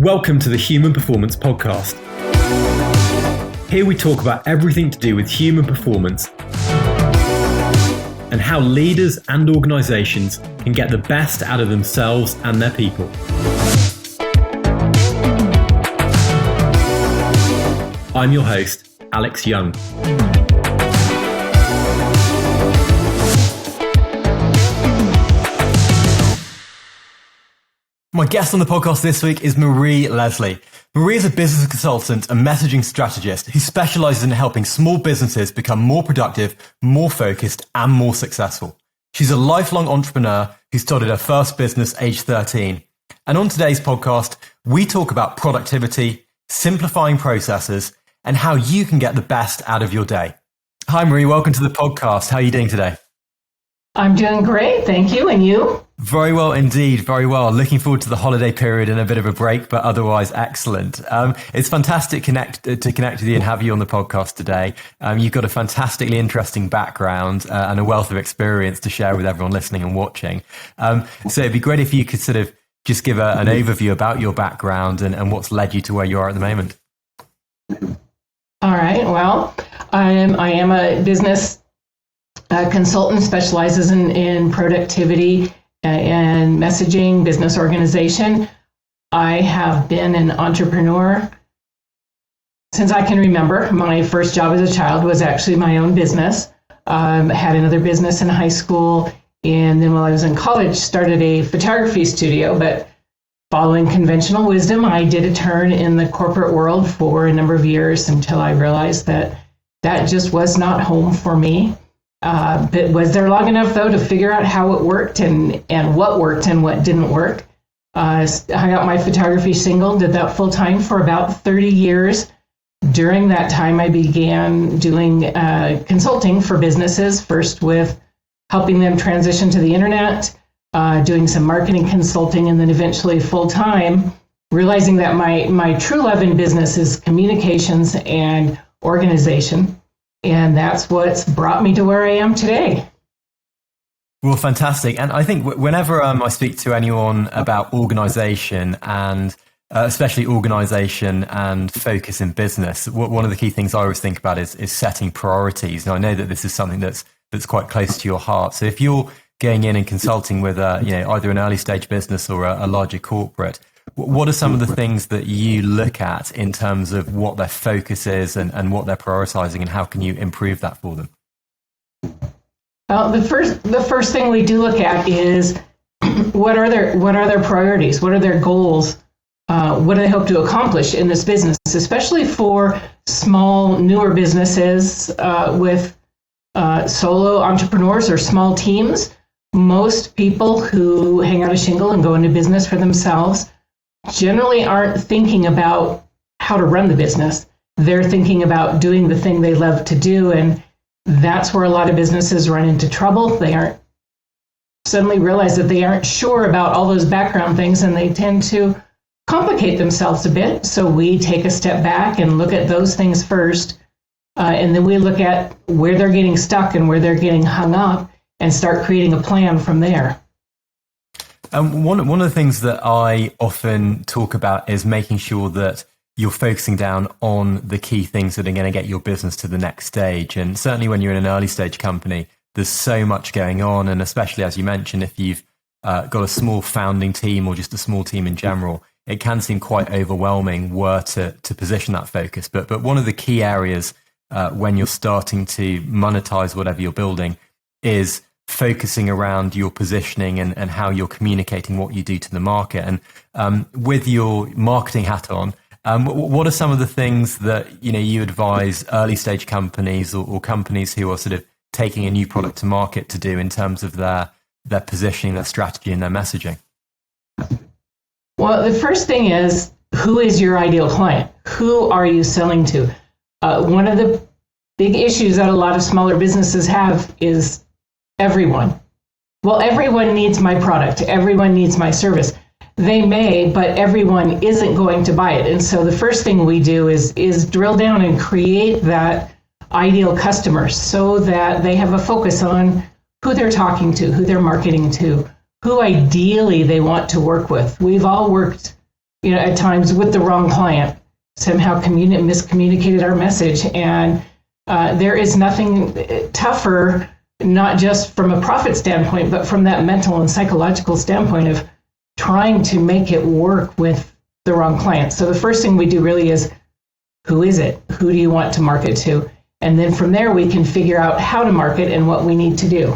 Welcome to the Human Performance Podcast. Here we talk about everything to do with human performance and how leaders and organisations can get the best out of themselves and their people. I'm your host, Alex Young. My guest on the podcast this week is Marie Leslie. Marie is a business consultant and messaging strategist who specialises in helping small businesses become more productive, more focused, and more successful. She's a lifelong entrepreneur who started her first business aged 13. And on today's podcast, we talk about productivity, simplifying processes, and how you can get the best out of your day. Hi, Marie. Welcome to the podcast. How are you doing today? I'm doing great. Thank you. And you? Very well indeed. Very well. Looking forward to the holiday period and a bit of a break, but otherwise excellent. It's fantastic to connect with you and have you on the podcast today. You've got a fantastically interesting background and a wealth of experience to share with everyone listening and watching. So it'd be great if you could sort of just give an overview about your background and what's led you to where you are at the moment. All right. Well, I am a business consultant, specializes in productivity and messaging, business organization. I have been an entrepreneur since I can remember. My first job as a child was actually my own business. Had another business in high school, and then while I was in college, started a photography studio. But following conventional wisdom, I did a turn in the corporate world for a number of years until I realized that just was not home for me. But was there long enough, though, to figure out how it worked and what worked and what didn't work. Hung out my photography shingle, did that full time for about 30 years. During that time, I began doing consulting for businesses, first with helping them transition to the internet, doing some marketing consulting, and then eventually full time, realizing that my true love in business is communications and organization. And that's what's brought me to where I am today. Well, fantastic. And I think whenever I speak to anyone about organization and especially organization and focus in business, one of the key things I always think about is setting priorities. Now, I know that this is something that's quite close to your heart. So if you're going in and consulting with either an early stage business or a larger corporate, what are some of the things that you look at in terms of what their focus is and what they're prioritizing, and how can you improve that for them? Well, the first thing we do look at is what are their priorities? What are their goals? What do they hope to accomplish in this business, especially for small, newer businesses with solo entrepreneurs or small teams? Most people who hang out a shingle and go into business for themselves generally aren't thinking about how to run the business. They're thinking about doing the thing they love to do, and that's where a lot of businesses run into trouble. They suddenly realize that they aren't sure about all those background things, and they tend to complicate themselves a bit. So we take a step back and look at those things first, and then we look at where they're getting stuck and where they're getting hung up and start creating a plan from there. One of the things that I often talk about is making sure that you're focusing down on the key things that are going to get your business to the next stage. And certainly when you're in an early stage company, there's so much going on. And especially, as you mentioned, if you've got a small founding team or just a small team in general, it can seem quite overwhelming to position that focus. But one of the key areas when you're starting to monetize whatever you're building is focusing around your positioning and how you're communicating what you do to the market. And with your marketing hat on, what are some of the things that you advise early stage companies or companies who are sort of taking a new product to market to do in terms of their positioning, their strategy, and their messaging? Well, the first thing is, who is your ideal client? Who are you selling to? One of the big issues that a lot of smaller businesses have is everyone. Well, everyone needs my product. Everyone needs my service. They may, but everyone isn't going to buy it. And so the first thing we do is drill down and create that ideal customer so that they have a focus on who they're talking to, who they're marketing to, who ideally they want to work with. We've all worked at times with the wrong client, somehow miscommunicated our message. And there is nothing tougher, not just from a profit standpoint, but from that mental and psychological standpoint of trying to make it work with the wrong client. So the first thing we do really is, who is it? Who do you want to market to? And then from there, we can figure out how to market and what we need to do.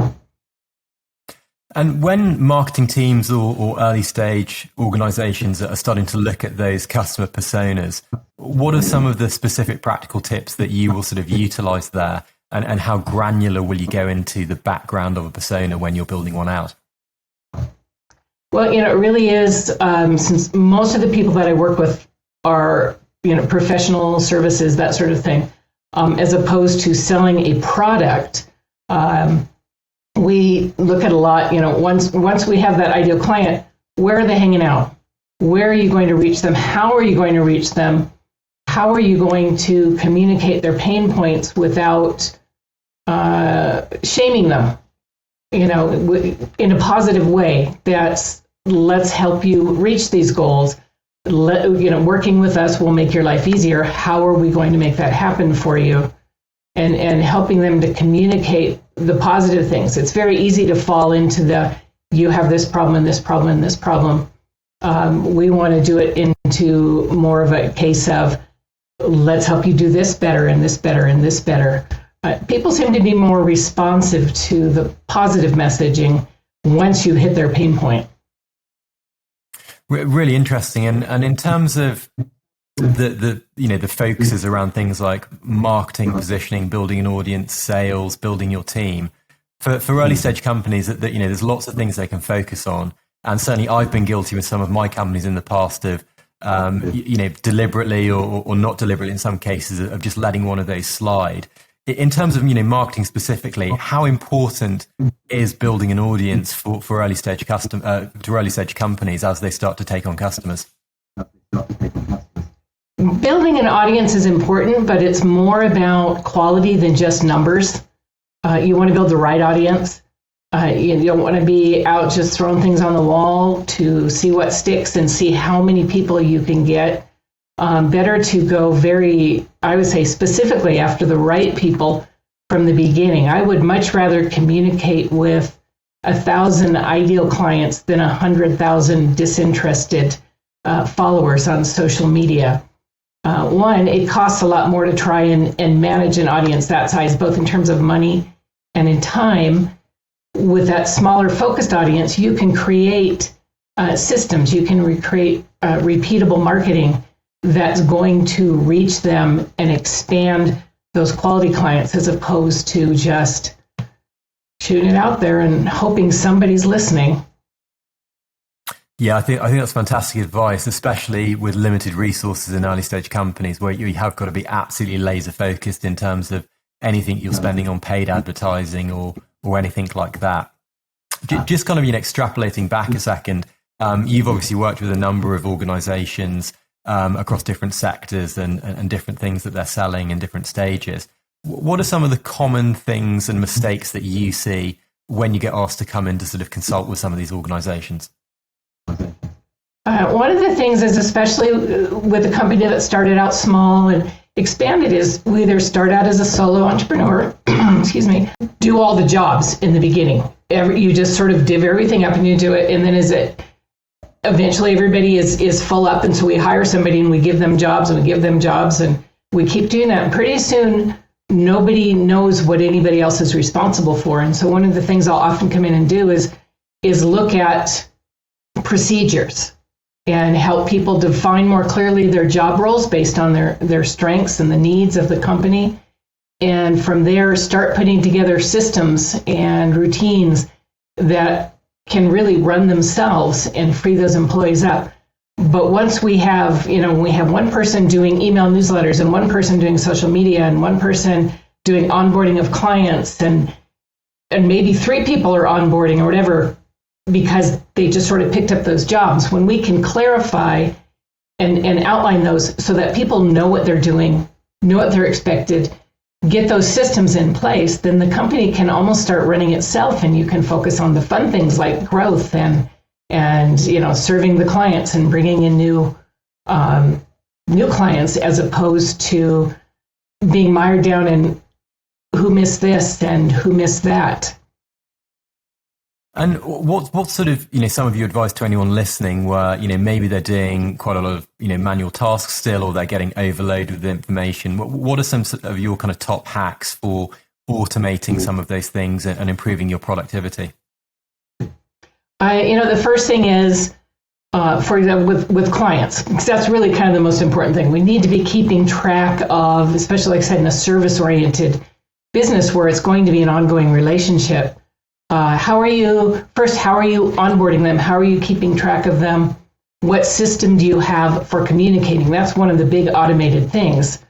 And when marketing teams or early stage organizations are starting to look at those customer personas, what are some of the specific practical tips that you will sort of utilize there? And how granular will you go into the background of a persona when you're building one out? Well, it really is, since most of the people that I work with are, professional services, that sort of thing, as opposed to selling a product. We look at a lot, once we have that ideal client, where are they hanging out? Where are you going to reach them? How are you going to reach them? How are you going to communicate their pain points without shaming them, in a positive way? That's, let's help you reach these goals. Working with us will make your life easier. How are we going to make that happen for you? And helping them to communicate the positive things. It's very easy to fall into you have this problem and this problem and this problem. We want to do it into more of a case of, let's help you do this better and this better and this better. People seem to be more responsive to the positive messaging once you hit their pain point. Really interesting. And in terms of the focuses around things like marketing, positioning, building an audience, sales, building your team, for early stage companies, that there's lots of things they can focus on. And certainly I've been guilty with some of my companies in the past of deliberately or not deliberately in some cases of just letting one of those slide. In terms of marketing specifically, how important is building an audience for early stage companies as they start to take on customers? Building an audience is important, but it's more about quality than just numbers. You want to build the right audience. You don't want to be out just throwing things on the wall to see what sticks and see how many people you can get. Better to go I would say specifically after the right people from the beginning. I would much rather communicate with 1,000 ideal clients than 100,000 disinterested followers on social media. One, it costs a lot more to try and manage an audience that size, both in terms of money and in time. With that smaller focused audience, you can create systems, you can recreate repeatable marketing that's going to reach them and expand those quality clients, as opposed to just shooting it out there and hoping somebody's listening. Yeah, I think that's fantastic advice, especially with limited resources in early stage companies, where you have got to be absolutely laser focused in terms of anything you're spending on paid advertising or anything like that. Just kind of extrapolating back a second, you've obviously worked with a number of organizations across different sectors and different things that they're selling in different stages. What are some of the common things and mistakes that you see when you get asked to come in to sort of consult with some of these organizations? One of the things is, especially with a company that started out small and expanded, is we either start out as a solo entrepreneur, do all the jobs in the beginning. You just sort of div everything up and you do it. And then eventually everybody is full up. And so we hire somebody and we give them jobs and we keep doing that. And pretty soon, nobody knows what anybody else is responsible for. And so one of the things I'll often come in and do is look at procedures and help people define more clearly their job roles based on their strengths and the needs of the company. And from there, start putting together systems and routines that can really run themselves and free those employees up. But once we have one person doing email newsletters and one person doing social media and one person doing onboarding of clients and maybe 3 people are onboarding or whatever, because they just sort of picked up those jobs. When we can clarify and outline those so that people know what they're doing, know what they're expected, get those systems in place, then the company can almost start running itself, and you can focus on the fun things like growth and serving the clients and bringing in new new clients, as opposed to being mired down in who missed this and who missed that. And what sort of, some of your advice to anyone listening where, maybe they're doing quite a lot of, manual tasks still, or they're getting overloaded with information. What are some of your kind of top hacks for automating some of those things and improving your productivity? The first thing is, for example, with clients, because that's really kind of the most important thing. We need to be keeping track of, especially like I said, in a service-oriented business where it's going to be an ongoing relationship. How are you onboarding them? How are you keeping track of them? What system do you have for communicating? That's one of the big automated things.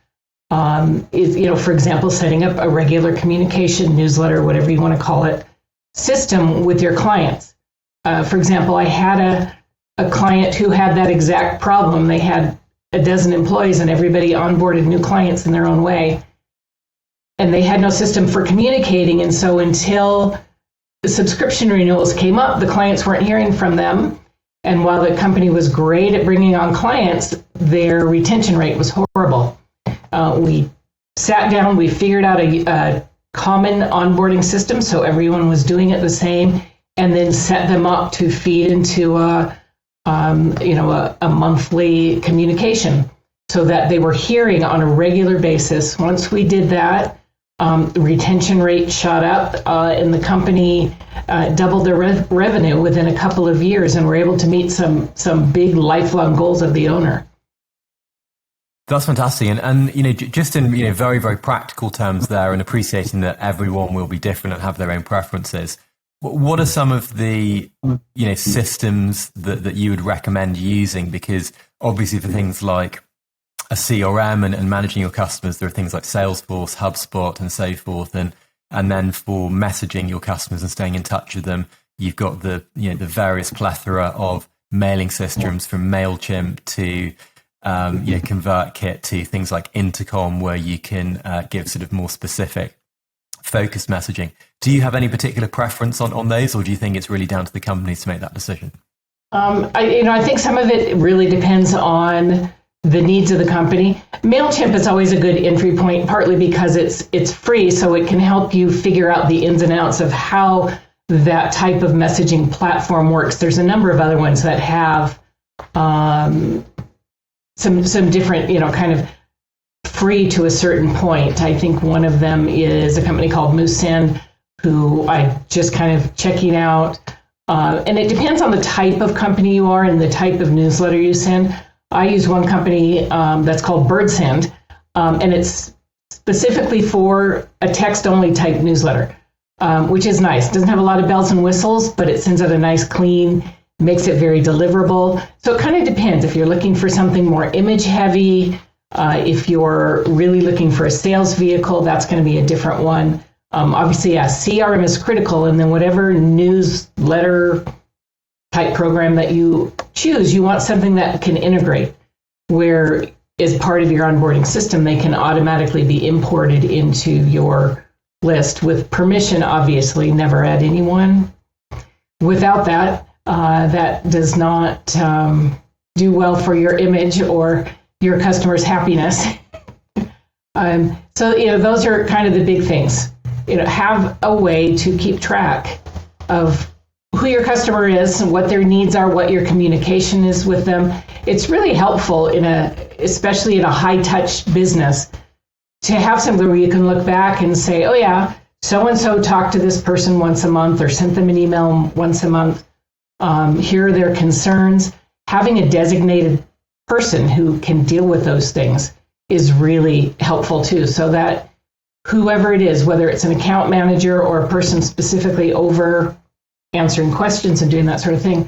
For example, setting up a regular communication newsletter, whatever you want to call it, system with your clients. For example, I had a client who had that exact problem. They had a dozen employees and everybody onboarded new clients in their own way. And they had no system for communicating. And so until the subscription renewals came up, the clients weren't hearing from them. And while the company was great at bringing on clients, their retention rate was horrible. We sat down, we figured out a common onboarding system, so everyone was doing it the same, and then set them up to feed into a monthly communication so that they were hearing on a regular basis. Once we did that, the retention rate shot up, and the company doubled their revenue within a couple of years, and were able to meet some big lifelong goals of the owner. That's fantastic. And just in very, very practical terms there, and appreciating that everyone will be different and have their own preferences, what are some of the systems that you would recommend using? Because obviously for things like a CRM and managing your customers, there are things like Salesforce, HubSpot, and so forth. And then for messaging your customers and staying in touch with them, you've got the various plethora of mailing systems, from MailChimp to ConvertKit to things like Intercom, where you can give sort of more specific focused messaging. Do you have any particular preference on those, or do you think it's really down to the companies to make that decision? I think some of it really depends on the needs of the company. MailChimp is always a good entry point, partly because it's free, so it can help you figure out the ins and outs of how that type of messaging platform works. There's a number of other ones that have some different, kind of free to a certain point. I think one of them is a company called Mooseend, who I just kind of checking out. And it depends on the type of company you are and the type of newsletter you send. I use one company that's called BirdSend, and it's specifically for a text-only type newsletter, which is nice. It doesn't have a lot of bells and whistles, but it sends out a nice, clean, makes it very deliverable. So it kind of depends. If you're looking for something more image-heavy, if you're really looking for a sales vehicle, that's going to be a different one. Obviously, CRM is critical, and then whatever newsletter type program that you choose, you want something that can integrate, where as part of your onboarding system, they can automatically be imported into your list with permission, obviously. Never add anyone. Without that, that does not do well for your image or your customer's happiness. So those are kind of the big things. Have a way to keep track of who your customer is and what their needs are, what your communication is with them. It's really helpful especially in a high-touch business, to have something where you can look back and say, oh yeah, so-and-so talked to this person once a month or sent them an email once a month. Here are their concerns. Having a designated person who can deal with those things is really helpful too, so that whoever it is, whether it's an account manager or a person specifically over answering questions and doing that sort of thing,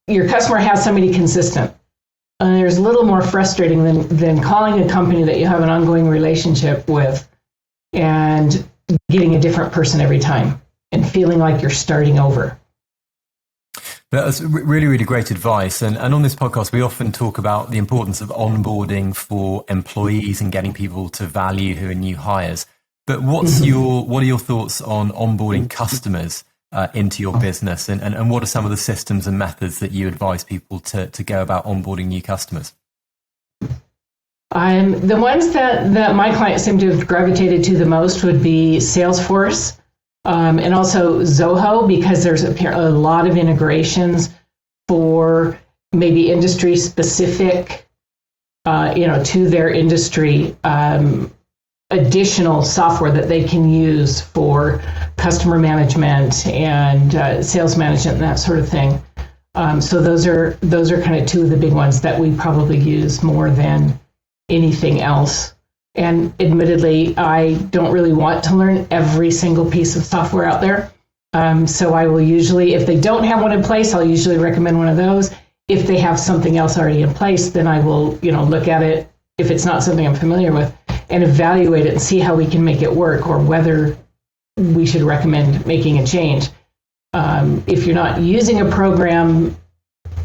your customer has somebody consistent. And there's a little more frustrating than calling a company that you have an ongoing relationship with and getting a different person every time and feeling like you're starting over. That's really, really great advice. And on this podcast, we often talk about the importance of onboarding for employees and getting people to value who are new hires. But what are your thoughts on onboarding customers? into your business? And what are some of the systems and methods that you advise people to go about onboarding new customers? The ones that my clients seem to have gravitated to the most would be Salesforce and also Zoho, because there's a lot of integrations for maybe industry specific, to their industry, additional software that they can use for customer management and sales management and that sort of thing. So those are kind of two of the big ones that we probably use more than anything else. And admittedly, I don't really want to learn every single piece of software out there. So I will usually, if they don't have one in place, I'll usually recommend one of those. If they have something else already in place, then I will, look at it if it's not something I'm familiar with and evaluate it and see how we can make it work or whether we should recommend making a change. If you're not using a program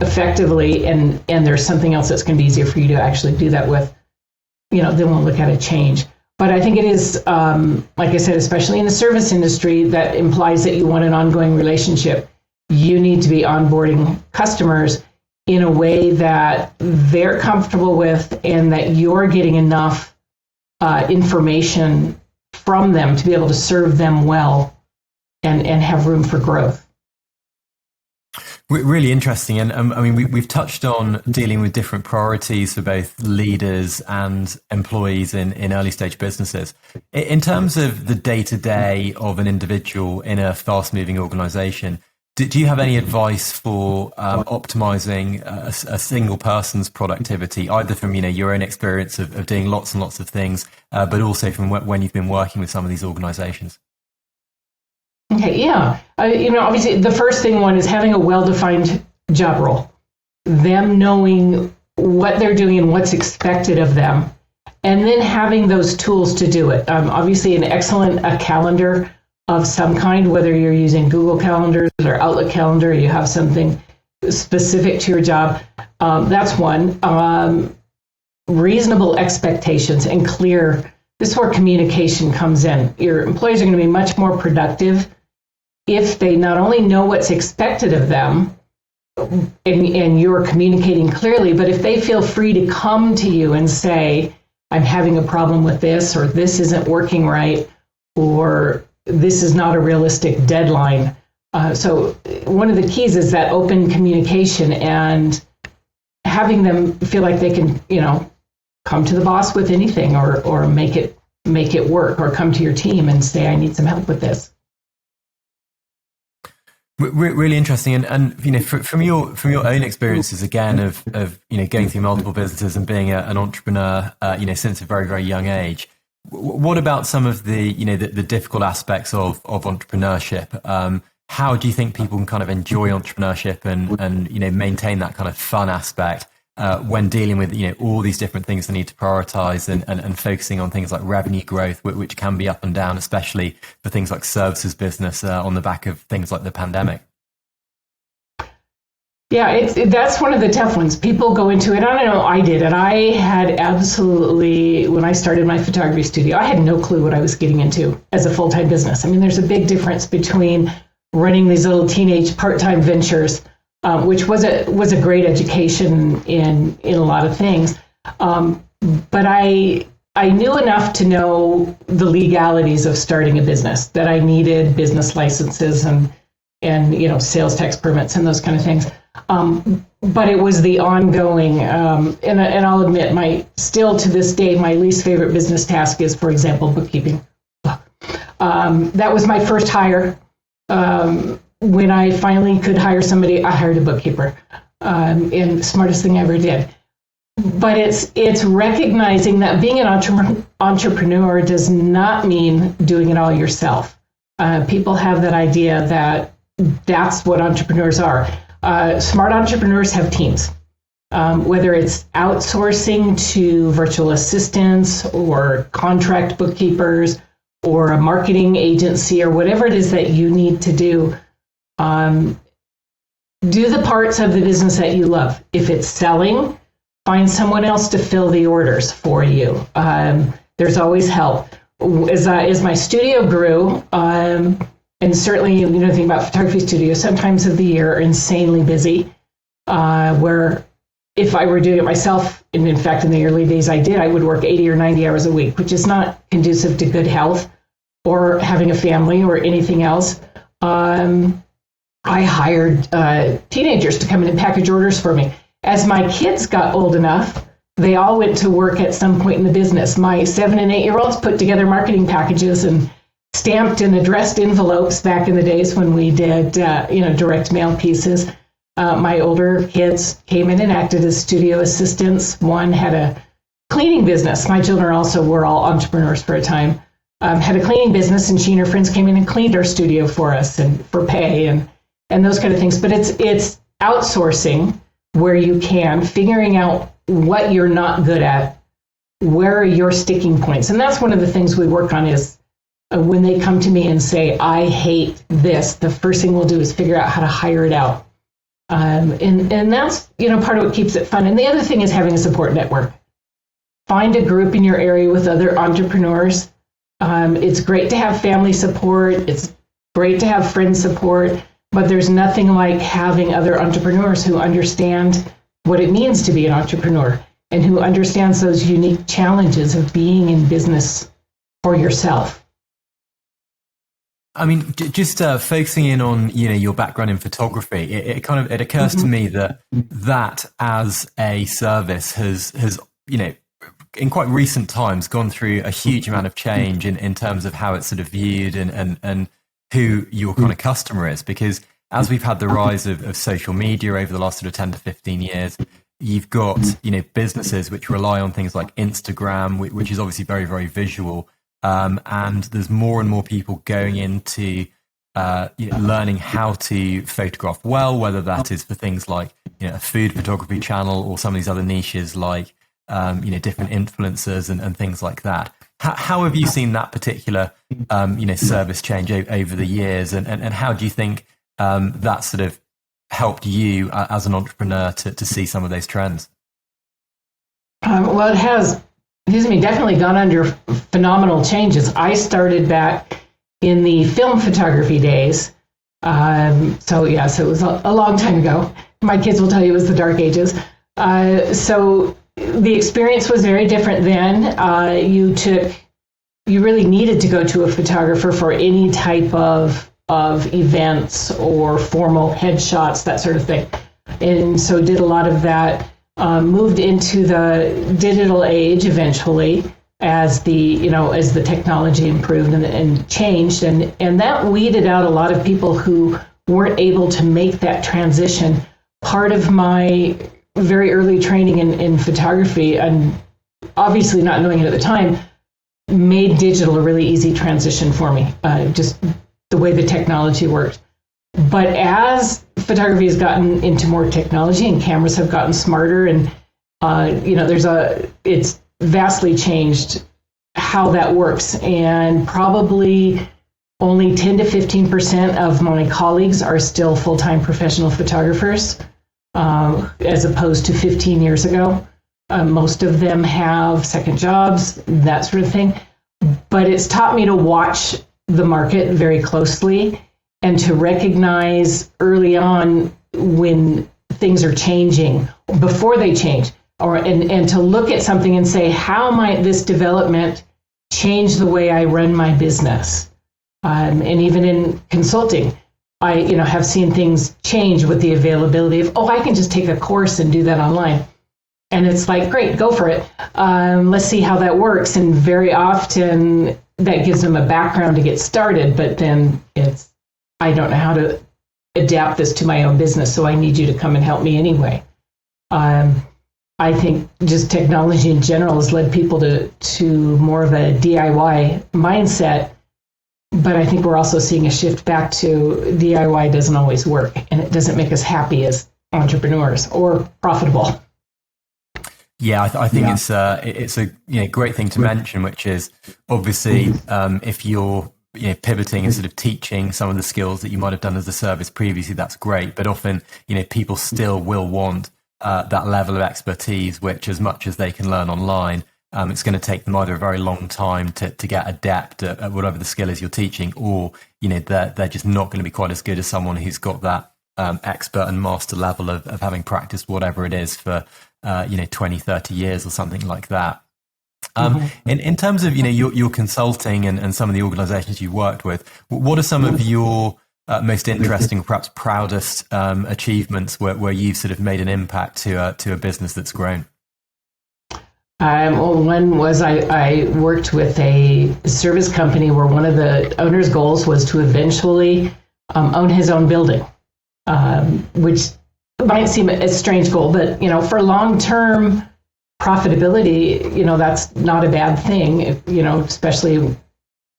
effectively and there's something else that's going to be easier for you to actually do that with, then we'll look at a change. But I think it is, like I said, especially in the service industry, that implies that you want an ongoing relationship. You need to be onboarding customers in a way that they're comfortable with and that you're getting enough information from them to be able to serve them well and have room for growth. Really interesting. And we've touched on dealing with different priorities for both leaders and employees in early stage businesses. In terms of the day-to-day of an individual in a fast-moving organization, do you have any advice for optimizing a single person's productivity, either from your own experience of doing lots and lots of things, but also from when you've been working with some of these organizations? Okay, yeah. Obviously, the first one is having a well-defined job role, them knowing what they're doing and what's expected of them, and then having those tools to do it. Obviously, a calendar of some kind, whether you're using Google Calendars or Outlook Calendar, you have something specific to your job. That's one. Reasonable expectations and clear. This is where communication comes in. Your employees are going to be much more productive if they not only know what's expected of them and you're communicating clearly, but if they feel free to come to you and say, I'm having a problem with this, or this isn't working right, or this is not a realistic deadline. So one of the keys is that open communication and having them feel like they can, come to the boss with anything or make it work, or come to your team and say, I need some help with this. Really interesting, and from your own experiences again of going through multiple businesses and being an entrepreneur, since a very, very young age. What about some of the the difficult aspects of entrepreneurship? How do you think people can kind of enjoy entrepreneurship and maintain that kind of fun aspect when dealing with all these different things they need to prioritize and focusing on things like revenue growth, which can be up and down, especially for things like services business on the back of things like the pandemic? Yeah, that's one of the tough ones. People go into it. I don't know, I did it. I had absolutely, when I started my photography studio, I had no clue what I was getting into as a full-time business. There's a big difference between running these little teenage part-time ventures, which was a great education in a lot of things. But I knew enough to know the legalities of starting a business, that I needed business licenses and sales tax permits and those kind of things. But it was the ongoing, and I'll admit, still to this day, my least favorite business task is, for example, bookkeeping. That was my first hire. When I finally could hire somebody, I hired a bookkeeper, and the smartest thing I ever did. But it's recognizing that being an entrepreneur does not mean doing it all yourself. People have that idea that that's what entrepreneurs are. Smart entrepreneurs have teams, whether it's outsourcing to virtual assistants or contract bookkeepers or a marketing agency or whatever it is that you need to do. Do the parts of the business that you love. If it's selling, find someone else to fill the orders for you. There's always help. As my studio grew, And certainly, you know, the thing about photography studios, sometimes of the year are insanely busy, where if I were doing it myself, and in fact, in the early days I would work 80 or 90 hours a week, which is not conducive to good health or having a family or anything else. I hired teenagers to come in and package orders for me. As my kids got old enough, they all went to work at some point in the business. My 7 and 8-year-olds put together marketing packages and stamped and addressed envelopes back in the days when we did, direct mail pieces. My older kids came in and acted as studio assistants. One had a cleaning business. My children also were all entrepreneurs for a time. Had a cleaning business, and she and her friends came in and cleaned our studio for us and for pay and those kind of things. But it's outsourcing where you can, figuring out what you're not good at, where are your sticking points. And that's one of the things we work on is when they come to me and say, I hate this, the first thing we'll do is figure out how to hire it out. And that's, part of what keeps it fun. And the other thing is having a support network. Find a group in your area with other entrepreneurs. It's great to have family support. It's great to have friend support, but there's nothing like having other entrepreneurs who understand what it means to be an entrepreneur and who understands those unique challenges of being in business for yourself. I mean, just focusing in on your background in photography, it occurs to me that as a service has in quite recent times gone through a huge amount of change in terms of how it's sort of viewed and who your kind of customer is, because as we've had the rise of social media over the last sort of 10 to 15 years, you've got businesses which rely on things like Instagram, which is obviously very, very visual. And there's more and more people going into learning how to photograph well, whether that is for things like a food photography channel or some of these other niches like different influencers and things like that. How have you seen that particular service change over the years, and how do you think that sort of helped you as an entrepreneur to see some of those trends? Well, it has. Definitely gone under phenomenal changes. I started back in the film photography days. So it was a long time ago. My kids will tell you it was the dark ages. So the experience was very different then. You really needed to go to a photographer for any type of events or formal headshots, that sort of thing. And so did a lot of that. Moved into the digital age eventually as the technology improved and changed, and that weeded out a lot of people who weren't able to make that transition. Part of my very early training in photography, and obviously not knowing it at the time, made digital a really easy transition for me, just the way the technology worked. But as photography has gotten into more technology and cameras have gotten smarter, and it's vastly changed how that works. And probably only 10 to 15% of my colleagues are still full-time professional photographers, as opposed to 15 years ago. Most of them have second jobs, that sort of thing. But it's taught me to watch the market very closely and to recognize early on when things are changing, before they change, and to look at something and say, how might this development change the way I run my business? And even in consulting, I have seen things change with the availability of, I can just take a course and do that online. And it's like, great, go for it. Let's see how that works. And very often that gives them a background to get started, but then I don't know how to adapt this to my own business, so I need you to come and help me anyway. I think just technology in general has led people to more of a DIY mindset, but I think we're also seeing a shift back to DIY doesn't always work, and it doesn't make us happy as entrepreneurs or profitable. Yeah, I think it's a great thing to mention, which is obviously if you're pivoting and sort of teaching some of the skills that you might have done as a service previously, that's great. But often, people still will want that level of expertise, which as much as they can learn online, it's going to take them either a very long time to get adept at whatever the skill is you're teaching, or they're just not going to be quite as good as someone who's got that expert and master level of having practiced whatever it is for 20, 30 years or something like that. In terms of your consulting and some of the organizations you've worked with, what are some of your most interesting, or perhaps proudest achievements where you've sort of made an impact to a business that's grown? Well, one was I worked with a service company where one of the owner's goals was to eventually own his own building, which might seem a strange goal, but for long-term profitability, that's not a bad thing. Especially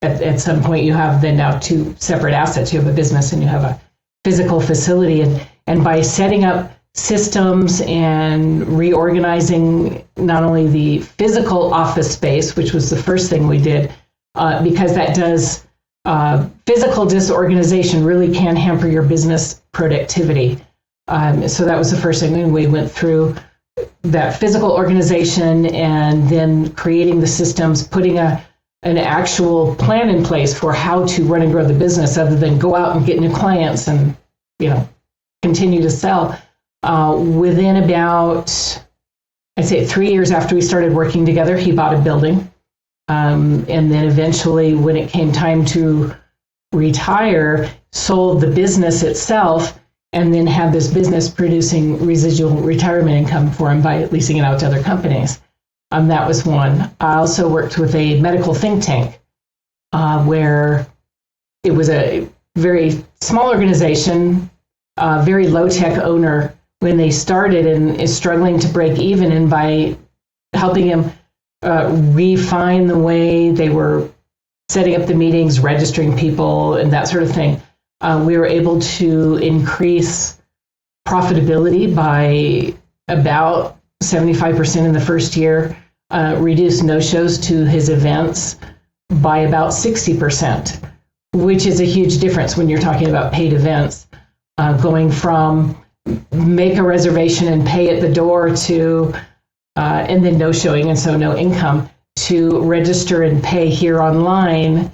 at some point you have then now two separate assets. You have a business and you have a physical facility, and by setting up systems and reorganizing not only the physical office space, which was the first thing we did, because that does physical disorganization really can hamper your business productivity. So that was the first thing. We went through that physical organization and then creating the systems, putting an actual plan in place for how to run and grow the business other than go out and get new clients and continue to sell. Within about, I'd say 3 years after we started working together, he bought a building. And then eventually when it came time to retire, sold the business itself and then had this business producing residual retirement income for him by leasing it out to other companies. That was one. I also worked with a medical think tank where it was a very small organization, very low-tech owner when they started and is struggling to break even. And by helping him refine the way they were setting up the meetings, registering people, and that sort of thing, we were able to increase profitability by about 75% in the first year, reduce no-shows to his events by about 60%, which is a huge difference when you're talking about paid events, going from make a reservation and pay at the door to, and then no showing and so no income, to register and pay here online.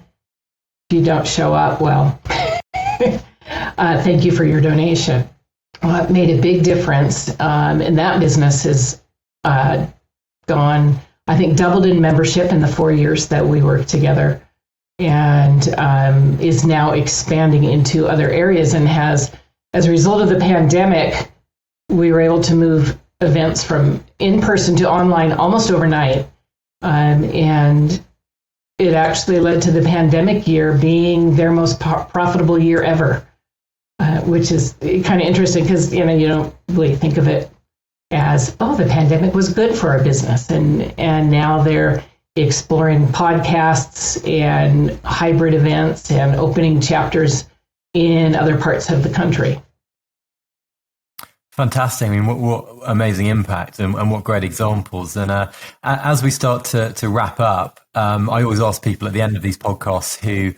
If you don't show up, well, thank you for your donation. It made a big difference, and that business has gone, I think, doubled in membership in the 4 years that we worked together, and is now expanding into other areas, and has, as a result of the pandemic, we were able to move events from in-person to online almost overnight, and it actually led to the pandemic year being their most profitable year ever, which is kind of interesting because you don't really think of it as, the pandemic was good for our business, and now they're exploring podcasts and hybrid events and opening chapters in other parts of the country. Fantastic. I mean, what amazing impact and what great examples. And as we start to wrap up, I always ask people at the end of these podcasts who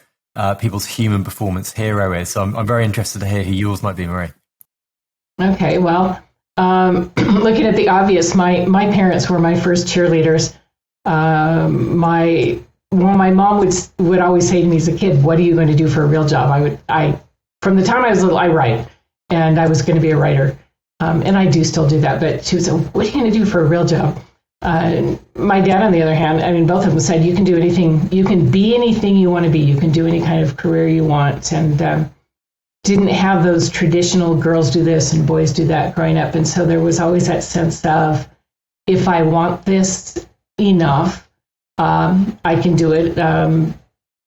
people's human performance hero is. So I'm very interested to hear who yours might be, Marie. Okay, well, looking at the obvious, my parents were my first cheerleaders. My mom would always say to me as a kid, "What are you going to do for a real job?" From the time I was little, I write, and I was going to be a writer. And I do still do that, but she would say, "What are you going to do for a real job?" My dad, on the other hand, both of them said, "You can do anything, you can be anything you want to be, you can do any kind of career you want," and didn't have those traditional girls do this and boys do that growing up. And so there was always that sense of, if I want this enough, I can do it. And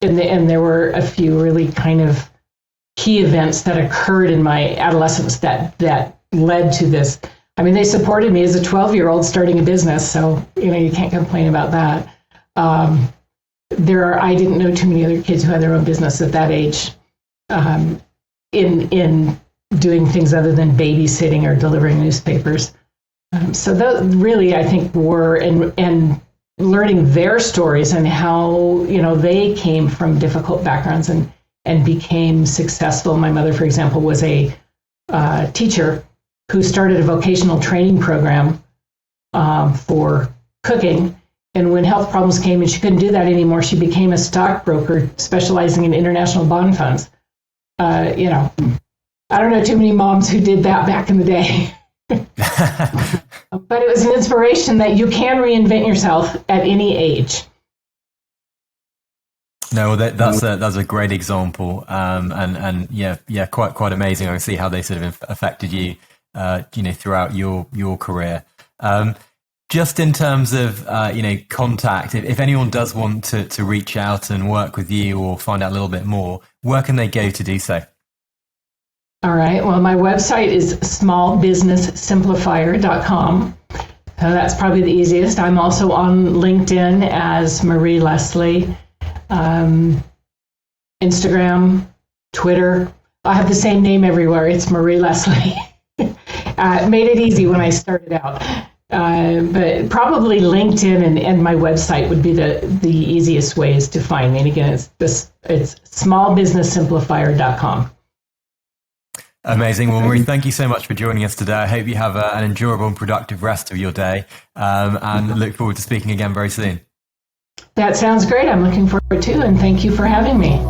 there were a few really kind of key events that occurred in my adolescence that led to this. I mean, they supported me as a 12-year-old starting a business, so you can't complain about that. I didn't know too many other kids who had their own business at that age, in doing things other than babysitting or delivering newspapers. So those really, I think, were and learning their stories and how they came from difficult backgrounds and became successful. My mother, for example, was a teacher who started a vocational training program for cooking And when health problems came and she couldn't do that anymore, she became a stockbroker specializing in international bond funds. You know, I don't know too many moms who did that back in the day. But it was an inspiration that you can reinvent yourself at any age. No, that's a great example, and yeah, quite amazing. I can see how they sort of affected you, throughout your career. Just in terms of contact, if anyone does want to reach out and work with you or find out a little bit more, where can they go to do so? All right. Well, my website is smallbusinesssimplifier.com. So that's probably the easiest. I'm also on LinkedIn as Marie Leslie. Instagram, Twitter. I have the same name everywhere. It's Marie Leslie. Made it easy when I started out. But probably LinkedIn and my website would be the easiest ways to find me. And again, it's smallbusinesssimplifier.com. Amazing. Well, Marie, thank you so much for joining us today. I hope you have an enjoyable and productive rest of your day, and look forward to speaking again very soon. That sounds great. I'm looking forward to it, and thank you for having me.